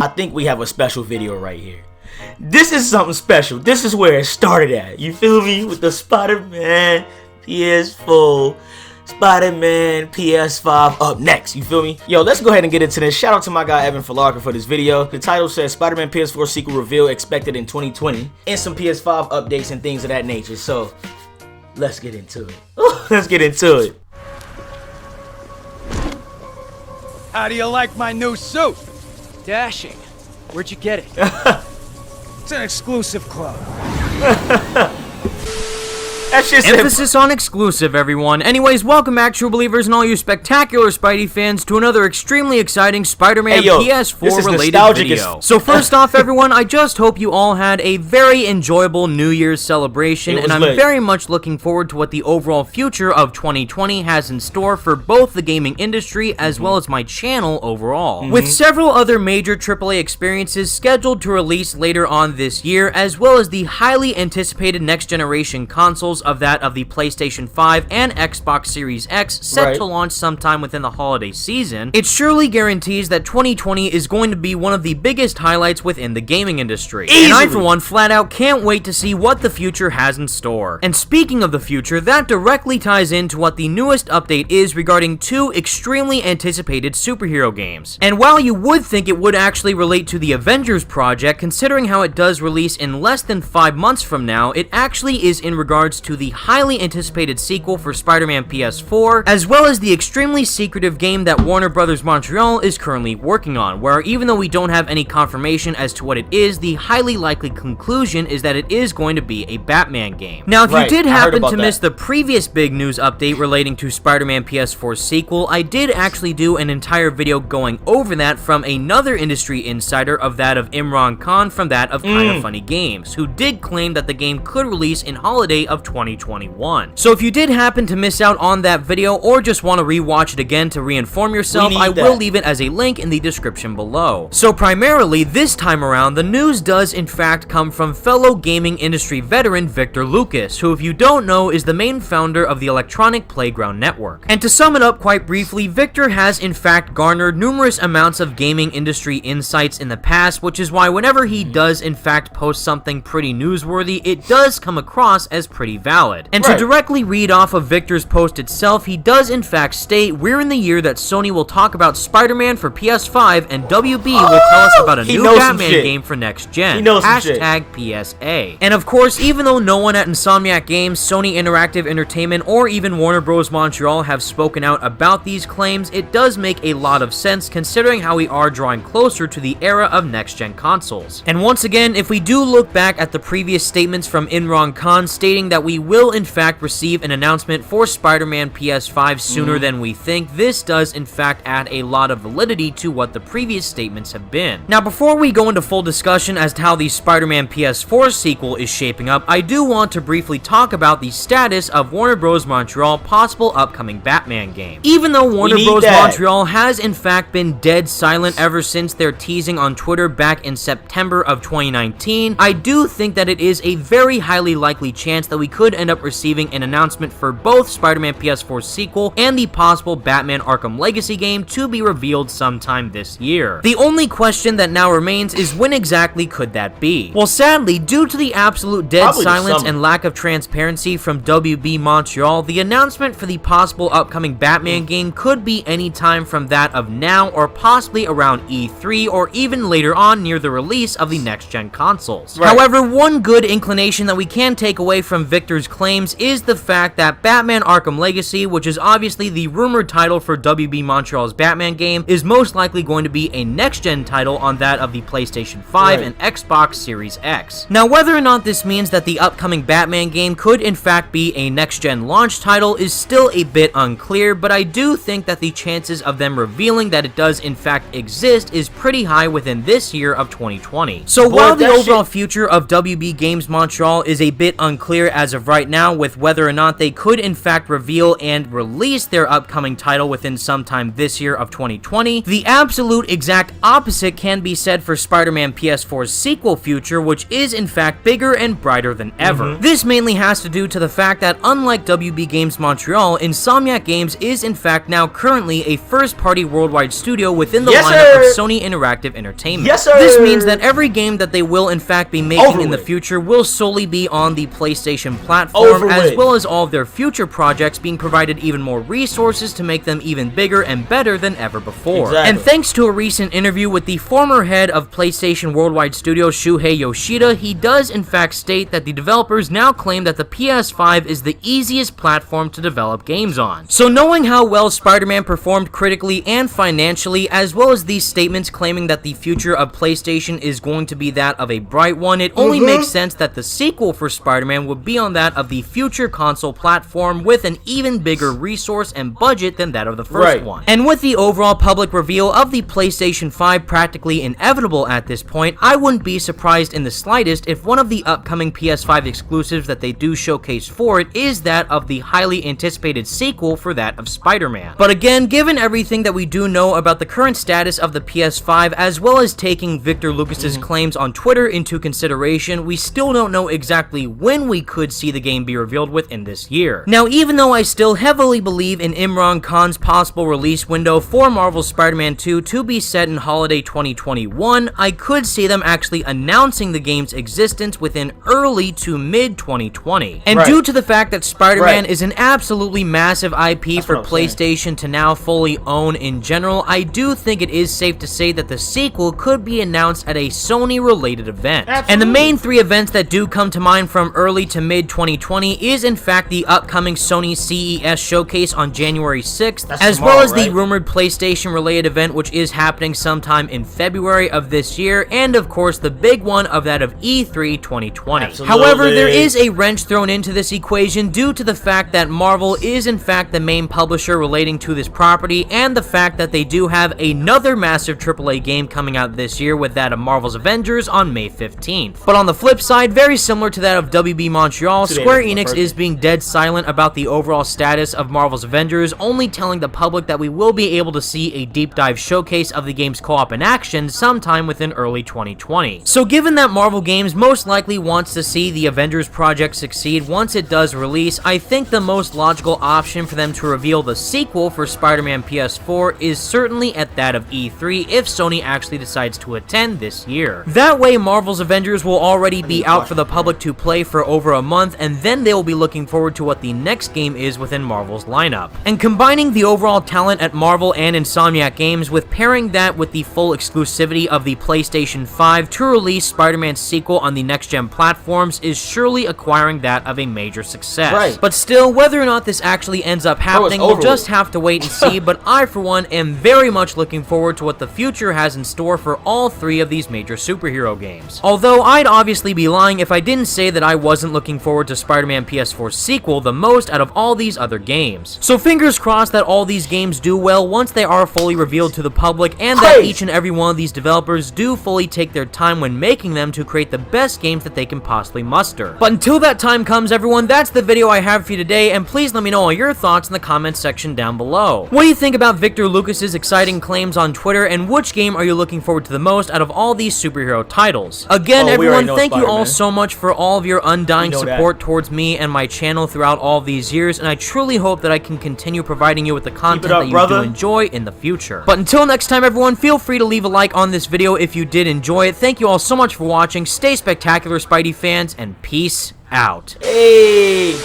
I think we have a special video right here. This is something special. This is where it started at. You feel me? With the Spider-Man PS4, Spider-Man PS5 up next. You feel me? Yo, let's go ahead and get into this. Shout out to my guy Evan Falarka for this video. The title says Spider-Man PS4 sequel reveal expected in 2020, and some PS5 updates and things of that nature. So let's get into it. Let's get into it. How do you like my new suit? Dashing. Where'd you get it? It's an exclusive club. Emphasis on exclusive, everyone. Anyways, welcome back, true believers and all you spectacular Spidey fans, to another extremely exciting Spider-Man PS4 related video. So first off, everyone, I just hope you all had a very enjoyable New Year's celebration, and I'm very much looking forward to what the overall future of 2020 has in store for both the gaming industry as well as my channel overall. With several other major AAA experiences scheduled to release later on this year, as well as the highly anticipated next generation consoles of that of the PlayStation 5 and Xbox Series X set to launch sometime within the holiday season, it surely guarantees that 2020 is going to be one of the biggest highlights within the gaming industry. And I, for one, flat out can't wait to see what the future has in store. And speaking of the future, that directly ties into what the newest update is regarding two extremely anticipated superhero games. And while you would think it would actually relate to the Avengers project, considering how it does release in less than 5 months from now, it actually is in regards to the highly anticipated sequel for Spider-Man PS4, as well as the extremely secretive game that Warner Bros. Montreal is currently working on, where even though we don't have any confirmation as to what it is, the highly likely conclusion is that it is going to be a Batman game. Now, if you did happen to miss the previous big news update relating to Spider-Man PS4 sequel, I did actually do an entire video going over that from another industry insider of that of Imran Khan from that of Kinda Funny Games, who did claim that the game could release in holiday of 2021. So if you did happen to miss out on that video or just want to rewatch it again to reinform yourself, I will leave it as a link in the description below. So primarily, this time around, the news does in fact come from fellow gaming industry veteran Victor Lucas, who, if you don't know, is the main founder of the Electronic Playground Network. And to sum it up quite briefly, Victor has in fact garnered numerous amounts of gaming industry insights in the past, which is why whenever he does in fact post something pretty newsworthy, it does come across as pretty valid. And to directly read off of Victor's post itself, he does in fact state, "We're in the year that Sony will talk about Spider-Man for PS5 and WB will tell us about a new Batman game for next gen. Hashtag PSA." And of course, even though no one at Insomniac Games, Sony Interactive Entertainment, or even Warner Bros. Montreal have spoken out about these claims, it does make a lot of sense considering how we are drawing closer to the era of next-gen consoles. And once again, if we do look back at the previous statements from Imran Khan stating that we will in fact receive an announcement for Spider-Man PS5 sooner than we think, this does in fact add a lot of validity to what the previous statements have been. Now, before we go into full discussion as to how the Spider-Man PS4 sequel is shaping up, I do want to briefly talk about the status of Warner Bros. Montreal possible upcoming Batman game. Even though Warner Bros. Montreal has in fact been dead silent ever since their teasing on Twitter back in September of 2019, I do think that it is a very highly likely chance that we could end up receiving an announcement for both Spider-Man PS4 sequel and the possible Batman Arkham Legacy game to be revealed sometime this year. The only question that now remains is when exactly could that be? Well, sadly, due to the absolute dead silence and lack of transparency from WB Montreal, the announcement for the possible upcoming Batman game could be any time from that of now or possibly around E3 or even later on near the release of the next-gen consoles. However, one good inclination that we can take away from Victor's claims is the fact that Batman Arkham Legacy, which is obviously the rumored title for WB Montreal's Batman game, is most likely going to be a next-gen title on that of the PlayStation 5 and Xbox Series X. Now, whether or not this means that the upcoming Batman game could in fact be a next-gen launch title is still a bit unclear, but I do think that the chances of them revealing that it does in fact exist is pretty high within this year of 2020. So while the overall future of WB Games Montreal is a bit unclear as of of right now with whether or not they could in fact reveal and release their upcoming title within sometime this year of 2020. The absolute exact opposite can be said for Spider-Man PS4's sequel future, which is in fact bigger and brighter than ever. This mainly has to do to the fact that unlike WB Games Montreal, Insomniac Games is in fact now currently a first-party worldwide studio within the lineup of Sony Interactive Entertainment. This means that every game that they will in fact be making in the future will solely be on the PlayStation platform, as well as all of their future projects being provided even more resources to make them even bigger and better than ever before. And thanks to a recent interview with the former head of PlayStation Worldwide Studio, Shuhei Yoshida, he does in fact state that the developers now claim that the PS5 is the easiest platform to develop games on. So knowing how well Spider-Man performed critically and financially, as well as these statements claiming that the future of PlayStation is going to be that of a bright one, it only makes sense that the sequel for Spider-Man would be on that of the future console platform with an even bigger resource and budget than that of the first one. And with the overall public reveal of the PlayStation 5 practically inevitable at this point, I wouldn't be surprised in the slightest if one of the upcoming PS5 exclusives that they do showcase for it is that of the highly anticipated sequel for that of Spider-Man. But again, given everything that we do know about the current status of the PS5, as well as taking Victor Lucas's claims on Twitter into consideration, we still don't know exactly when we could see the game be revealed within this year. Now, even though I still heavily believe in Imran Khan's possible release window for Marvel's Spider-Man 2 to be set in holiday 2021, I could see them actually announcing the game's existence within early to mid 2020. And due to the fact that Spider-Man is an absolutely massive IP for PlayStation to now fully own in general, I do think it is safe to say that the sequel could be announced at a Sony-related event. And the main three events that do come to mind from early to mid 2020 is in fact the upcoming Sony CES showcase on January 6th, as well as the rumored PlayStation-related event which is happening sometime in February of this year, and of course the big one of that of E3 2020. However, there is a wrench thrown into this equation due to the fact that Marvel is in fact the main publisher relating to this property, and the fact that they do have another massive AAA game coming out this year with that of Marvel's Avengers on May 15th. But on the flip side, very similar to that of WB Montreal, Square Enix is being dead silent about the overall status of Marvel's Avengers, only telling the public that we will be able to see a deep dive showcase of the game's co-op in action sometime within early 2020. So given that Marvel Games most likely wants to see the Avengers project succeed once it does release, I think the most logical option for them to reveal the sequel for Spider-Man PS4 is certainly at that of E3 if Sony actually decides to attend this year. That way Marvel's Avengers will already be out for the public to play for over a month, and then they will be looking forward to what the next game is within Marvel's lineup. And combining the overall talent at Marvel and Insomniac Games with pairing that with the full exclusivity of the PlayStation 5 to release Spider-Man's sequel on the next-gen platforms is surely acquiring that of a major success. But still, whether or not this actually ends up happening, we'll just have to wait and see, but I for one am very much looking forward to what the future has in store for all three of these major superhero games. Although I'd obviously be lying if I didn't say that I wasn't looking forward to Spider-Man PS4's sequel the most out of all these other games. So fingers crossed that all these games do well once they are fully revealed to the public, and that each and every one of these developers do fully take their time when making them to create the best games that they can possibly muster. But until that time comes, everyone, that's the video I have for you today, and please let me know all your thoughts in the comments section down below. What do you think about Victor Lucas's exciting claims on Twitter, and which game are you looking forward to the most out of all these superhero titles? Again, everyone, thank you all so much for all of your undying support towards me and my channel throughout all of these years, and I truly hope that I can continue providing you with the content that you do enjoy in the future. But until next time, everyone, feel free to leave a like on this video if you did enjoy it. Thank you all so much for watching. Stay spectacular, Spidey fans, and peace out. Hey!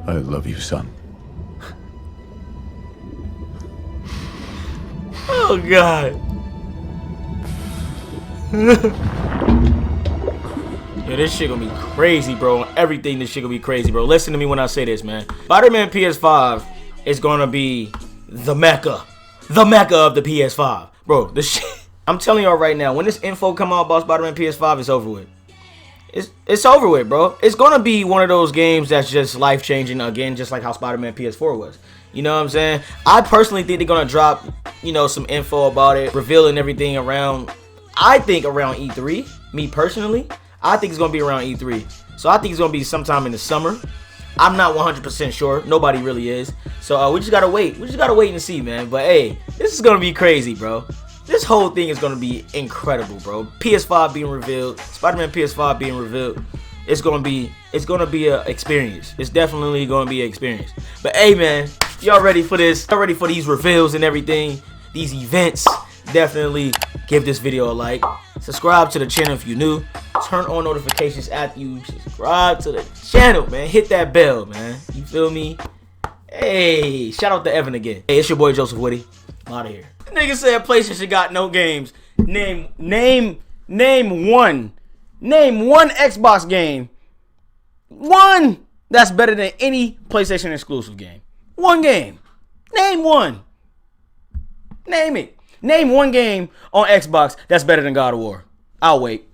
I love you, son. Oh, God. Yo, this shit gonna be crazy, bro. Everything, this shit gonna be crazy, bro. Listen to me when I say this, man. Spider-Man PS5 is gonna be the mecca of the PS5. Bro, this shit, I'm telling y'all right now, when this info come out about Spider-Man PS5, it's over with. It's over with, bro. It's gonna be one of those games that's just life-changing again, just like how Spider-Man PS4 was. You know what I'm saying? I personally think they're gonna drop, you know, some info about it, revealing everything around, I think around E3. Me personally, I think it's gonna be around E3. So I think it's gonna be sometime in the summer. I'm not 100% sure. Nobody really is. So we just gotta wait. We just gotta wait and see, man. But hey, this is gonna be crazy, bro. This whole thing is gonna be incredible, bro. PS5 being revealed, Spider-Man PS5 being revealed. It's gonna be an experience. It's definitely gonna be an experience. But hey, man, y'all ready for this? Y'all ready for these reveals and everything? These events? Definitely give this video a like. Subscribe to the channel if you're new. Turn on notifications after you subscribe to the channel, man. Hit that bell, man. You feel me? Hey, shout out to Evan again. Hey, it's your boy JosephWitty. I'm out of here. The nigga said PlayStation got no games. Name one Xbox game. One that's better than any PlayStation exclusive game. One game. Name one. Name it. Name one game on Xbox that's better than God of War. I'll wait.